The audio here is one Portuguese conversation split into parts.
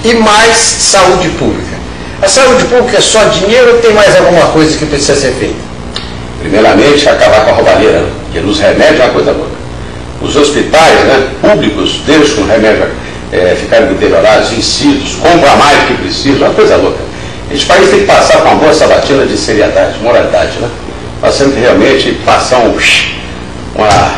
e mais saúde pública. A saúde pública é só dinheiro ou tem mais alguma coisa que precisa ser feita? Primeiramente, acabar com a roubalheira, porque nos remédios é uma coisa louca. Os hospitais, né, públicos deixam o remédio ficarem deteriorados, vencidos, compram mais do que precisam, é uma coisa louca. Esse país tem que passar por uma boa sabatina de seriedade, moralidade, né? Nós temos que realmente passar uma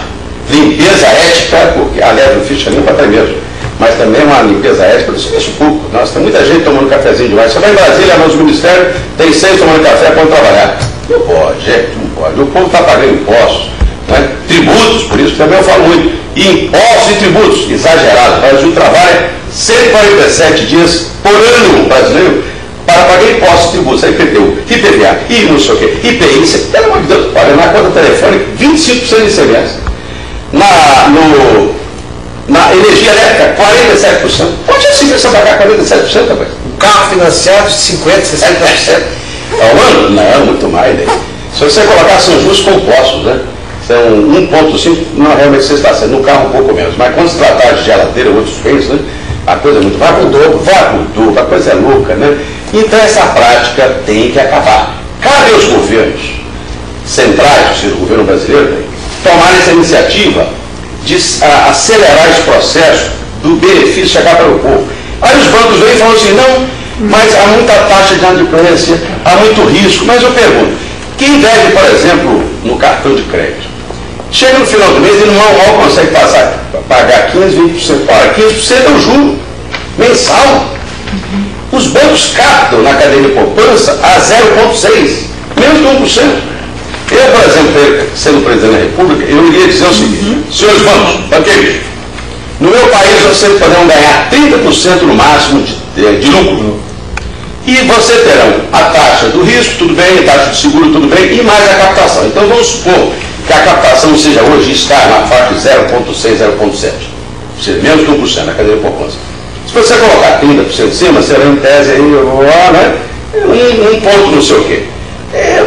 limpeza ética, porque, aliás, não ficha nem para até mesmo, mas também uma limpeza ética do serviço público. Nós tem muita gente tomando cafezinho demais. Você vai em Brasília, nos ministérios, tem 6 tomando café para trabalhar. Não pode, gente, não pode. O povo está pagando impostos, né? Tributos, por isso que também eu falo muito. Impostos e tributos, exagerados. O Brasil trabalha 147 dias por ano brasileiro para pagar impostos e tributos, IPTU, IPVA, e não sei o quê, IPI, pelo amor de Deus, olha, na conta telefônica, 25% de ICMS. Na energia elétrica, 47%. Pode assim você pagar 47%, rapaz? O carro financiado de 50%, 60%. Ao ano? Não, muito mais. Né? Se você colocar, são juros compostos, né? São 1,5, não, realmente você está sendo no carro um pouco menos. Mas quando se tratar de geladeira ou outros bens, né? A coisa é muito. Vai pro dobro, a coisa é louca, né? Então essa prática tem que acabar. Cabe aos governos centrais, ou seja, o governo brasileiro, tomar essa iniciativa de acelerar esse processo do benefício chegar para o povo. Aí os bancos vêm e falam assim, não, mas há muita taxa de inadimplência, há muito risco. Mas eu pergunto, quem deve, por exemplo, no cartão de crédito, chega no final do mês e não consegue pagar 15%, 20%, para 15% é o juro mensal. Os bancos captam na cadeia de poupança a 0,6%, menos de 1%. Eu, por exemplo, sendo presidente da República, eu iria dizer o seguinte, senhores bancos, banqueiros, no meu país vocês poderão ganhar 30% no máximo de lucro. E vocês terão a taxa do risco, tudo bem, a taxa de seguro, tudo bem, e mais a captação. Então vamos supor que a captação seja hoje está na faixa de 0,6, 0,7, ou seja, menos de 1% na cadeia de poupança. Se você colocar 30% em cima, será em tese aí, né, um ponto não sei o quê.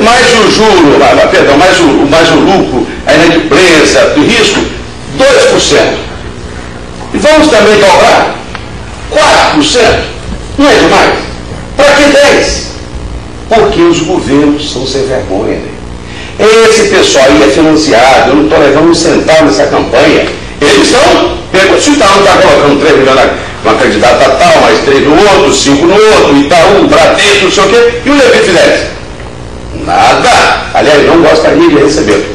Mais o juro, perdão, mais o lucro, a inadimplência, o risco, 2%. E vamos também dobrar 4%. Não é demais? Para que 10%? Porque os governos são sem vergonha. Né? Esse pessoal aí é financiado, eu não estou levando um centavo nessa campanha. Eles estão, se o Itaú está colocando 3 milhões numa candidata tal, mais 3 no outro, 5 no outro, Itaú, Bradesco, não sei o quê, e o Levi Fidelis? Nada. Aliás, não gostaria de receber.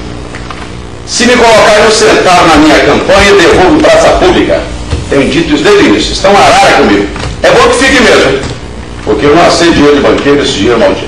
Se me colocarem um centavo na minha campanha, devolvo em praça pública. Tenho dito isso desde o início. Estão arara comigo. É bom que fique mesmo, porque eu não aceito dinheiro de banqueiro, esse dinheiro maldito.